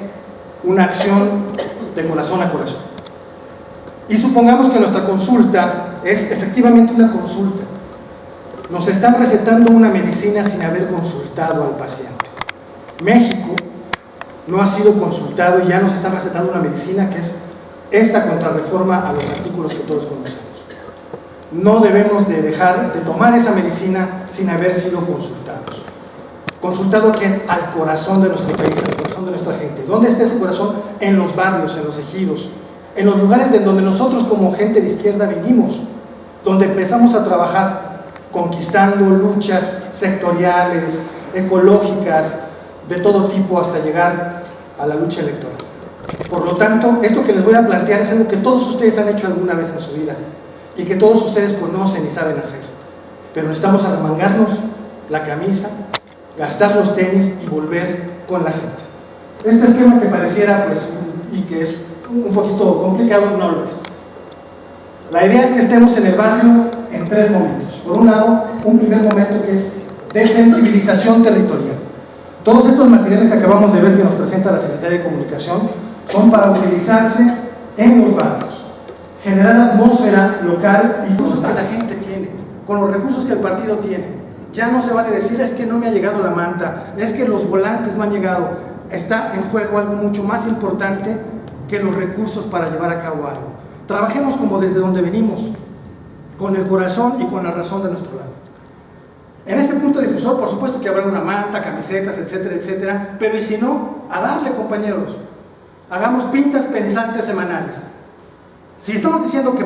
una acción de corazón a corazón. Y supongamos que nuestra consulta es efectivamente una consulta. Nos están recetando una medicina sin haber consultado al paciente. México no ha sido consultado y ya nos están recetando una medicina que es esta contrarreforma a los artículos que todos conocemos. No debemos de dejar de tomar esa medicina sin haber sido consultados. ¿Consultado quién? Al corazón de nuestro país, al corazón de nuestra gente. ¿Dónde está ese corazón? En los barrios, en los ejidos, en los lugares de donde nosotros como gente de izquierda venimos, donde empezamos a trabajar conquistando luchas sectoriales, ecológicas, de todo tipo hasta llegar a la lucha electoral. Por lo tanto, esto que les voy a plantear es algo que todos ustedes han hecho alguna vez en su vida y que todos ustedes conocen y saben hacer. Pero necesitamos arremangarnos la camisa, gastar los tenis y volver con la gente. Este esquema que pareciera, pues, y que es un poquito complicado, no lo es. La idea es que estemos en el barrio en tres momentos. Por un lado, un primer momento que es de sensibilización territorial. Todos estos materiales que acabamos de ver que nos presenta la Secretaría de Comunicación son para utilizarse en los barrios, generar atmósfera local y recursos que la gente tiene, con los recursos que el partido tiene. Ya no se vale decir, es que no me ha llegado la manta, es que los volantes no han llegado. Está en juego algo mucho más importante que los recursos para llevar a cabo algo. Trabajemos como desde donde venimos, con el corazón y con la razón de nuestro lado. En este punto difusor, por supuesto que habrá una manta, camisetas, etcétera, etcétera, pero y si no, a darle, compañeros. Hagamos pintas pensantes semanales. Si estamos diciendo que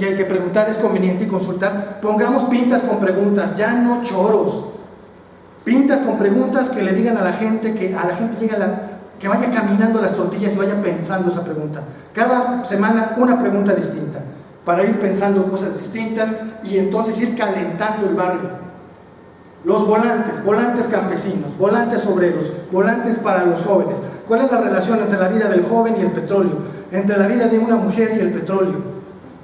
hay que preguntar es conveniente y consultar, pongamos pintas con preguntas, ya no choros. pintas con preguntas que le digan a la gente, que que vaya caminando las tortillas y vaya pensando esa pregunta. Cada semana una pregunta distinta, para ir pensando cosas distintas y entonces ir calentando el barrio. Los volantes, volantes campesinos, volantes obreros, volantes para los jóvenes. ¿Cuál es la relación entre la vida del joven y el petróleo? Entre la vida de una mujer y el petróleo.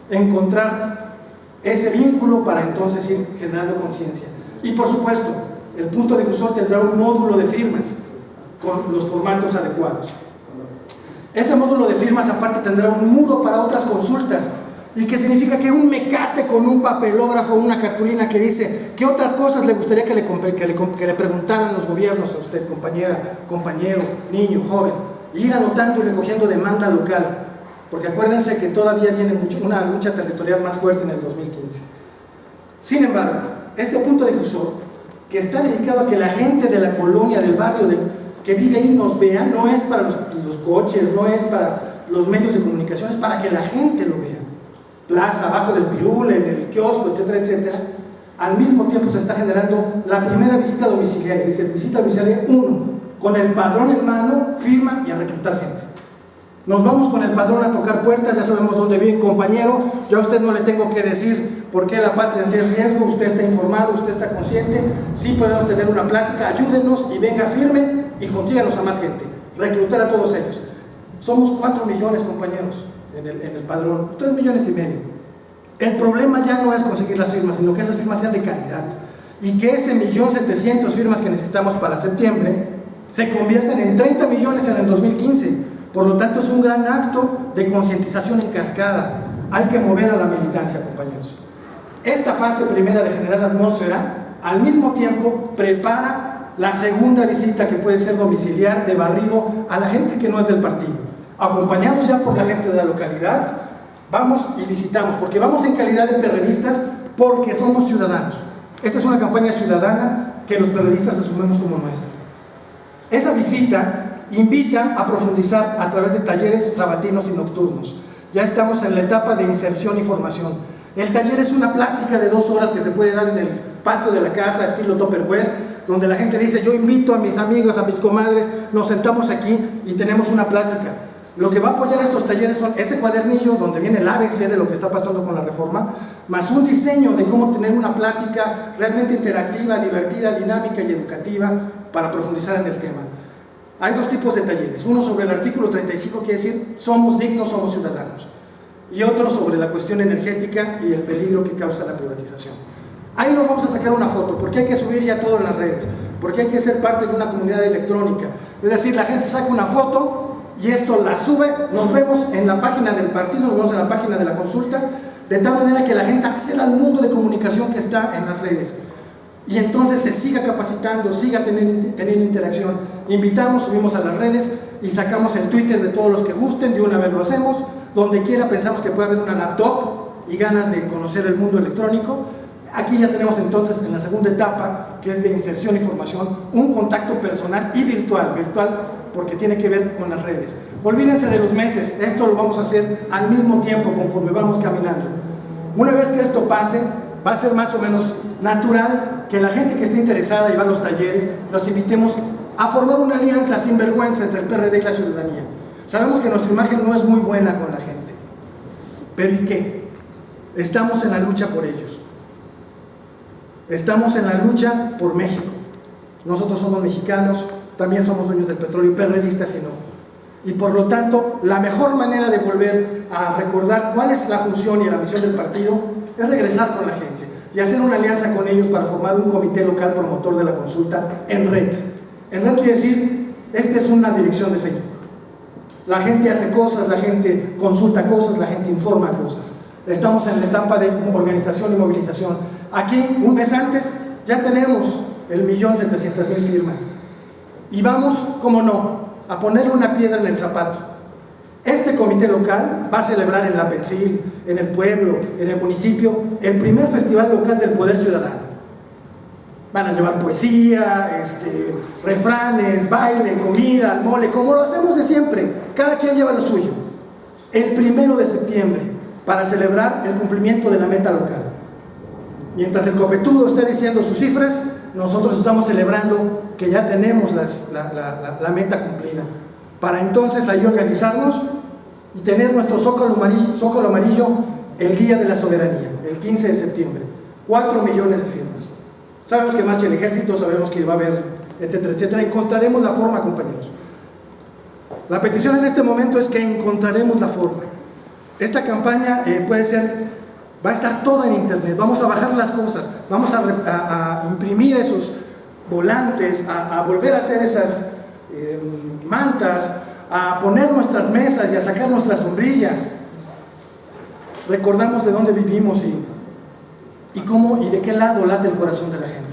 Encontrar ese vínculo para entonces ir generando conciencia. Y por supuesto, el punto difusor tendrá un módulo de firmas con los formatos adecuados. Ese módulo de firmas aparte tendrá un muro para otras consultas. ¿Y qué significa? Que un mecate con un papelógrafo, una cartulina que dice qué otras cosas le gustaría que le preguntaran los gobiernos a usted, compañera, compañero, niño, joven, y ir anotando y recogiendo demanda local, porque acuérdense que todavía viene una lucha territorial más fuerte en el 2015. Sin embargo, este punto difusor, que está dedicado a que la gente de la colonia, del barrio, que vive ahí nos vea, no es para los coches, no es para los medios de comunicación, es para que la gente lo vea. Plaza, abajo del pirul, en el kiosco, etcétera, etcétera. Al mismo tiempo se está generando la primera visita domiciliaria, dice visita domiciliaria 1, con el padrón en mano, firma y a reclutar gente. Nos vamos con el padrón a tocar puertas, ya sabemos dónde vive, compañero, yo a usted no le tengo que decir por qué la patria ante el riesgo, usted está informado, usted está consciente, sí podemos tener una plática, ayúdenos y venga firme y consíganos a más gente, reclutar a todos ellos. Somos 4 millones, compañeros, en el padrón, 3,5 millones. El problema ya no es conseguir las firmas, sino que esas firmas sean de calidad y que ese 1.700.000 firmas que necesitamos para septiembre se conviertan en 30 millones en el 2015. Por lo tanto, es un gran acto de concientización en cascada. Hay que mover a la militancia, compañeros. Esta fase primera de generar atmósfera, al mismo tiempo, prepara la segunda visita, que puede ser domiciliar, de barrido, a la gente que no es del partido. Acompañados ya por la gente de la localidad, vamos y visitamos, porque vamos en calidad de periodistas, porque somos ciudadanos. Esta es una campaña ciudadana que los periodistas asumimos como nuestra. Esa visita invita a profundizar a través de talleres sabatinos y nocturnos. Ya estamos en la etapa de inserción y formación. El taller es una plática de 2 horas que se puede dar en el patio de la casa, estilo Tupperware, donde la gente dice, yo invito a mis amigos, a mis comadres, nos sentamos aquí y tenemos una plática. Lo que va a apoyar estos talleres son ese cuadernillo donde viene el ABC de lo que está pasando con la reforma, más un diseño de cómo tener una plática realmente interactiva, divertida, dinámica y educativa para profundizar en el tema. Hay 2 tipos de talleres, uno sobre el artículo 35, quiere decir, somos dignos, somos ciudadanos, y otro sobre la cuestión energética y el peligro que causa la privatización. Ahí nos vamos a sacar una foto, porque hay que subir ya todo en las redes, porque hay que ser parte de una comunidad electrónica, es decir, la gente saca una foto y esto la sube, nos vemos en la página del partido, nos vemos en la página de la consulta, de tal manera que la gente acceda al mundo de comunicación que está en las redes y entonces se siga capacitando, siga teniendo interacción. Invitamos, subimos a las redes y sacamos el Twitter de todos los que gusten, de una vez lo hacemos, donde quiera pensamos que puede haber una laptop y ganas de conocer el mundo electrónico. Aquí ya tenemos entonces en la segunda etapa, que es de inserción y formación, un contacto personal y virtual porque tiene que ver con las redes. Olvídense de los meses, esto lo vamos a hacer al mismo tiempo conforme vamos caminando. Una vez que esto pase, va a ser más o menos natural que la gente que esté interesada y va a los talleres, los invitemos a formar una alianza sin vergüenza entre el PRD y la ciudadanía. Sabemos que nuestra imagen no es muy buena con la gente, pero ¿y qué? Estamos en la lucha por ellos. Estamos en la lucha por México. Nosotros somos mexicanos, también somos dueños del petróleo, periodistas y no. Y por lo tanto, la mejor manera de volver a recordar cuál es la función y la misión del partido es regresar con la gente y hacer una alianza con ellos para formar un comité local promotor de la consulta en red. En red quiere decir, esta es una dirección de Facebook. La gente hace cosas, la gente consulta cosas, la gente informa cosas. Estamos en la etapa de organización y movilización. Aquí, un mes antes, ya tenemos el 1.700.000 firmas. Y vamos, cómo no, a ponerle una piedra en el zapato. Este comité local va a celebrar en La Pensil, en el pueblo, en el municipio, el primer festival local del poder ciudadano. Van a llevar poesía, refranes, baile, comida, mole, como lo hacemos de siempre. Cada quien lleva lo suyo. El 1 de septiembre, para celebrar el cumplimiento de la meta local. Mientras el copetudo esté diciendo sus cifras, nosotros estamos celebrando que ya tenemos la meta cumplida, para entonces ahí organizarnos y tener nuestro zócalo amarillo el día de la soberanía, el 15 de septiembre, 4 millones de firmas. Sabemos que marcha el ejército, sabemos que va a haber, etcétera, etcétera. Encontraremos la forma, compañeros. La petición en este momento es que encontraremos la forma. Esta campaña va a estar toda en internet, vamos a bajar las cosas, vamos a imprimir esos volantes, a volver a hacer esas mantas, a poner nuestras mesas y a sacar nuestra sombrilla. Recordamos de dónde vivimos y cómo y de qué lado late el corazón de la gente.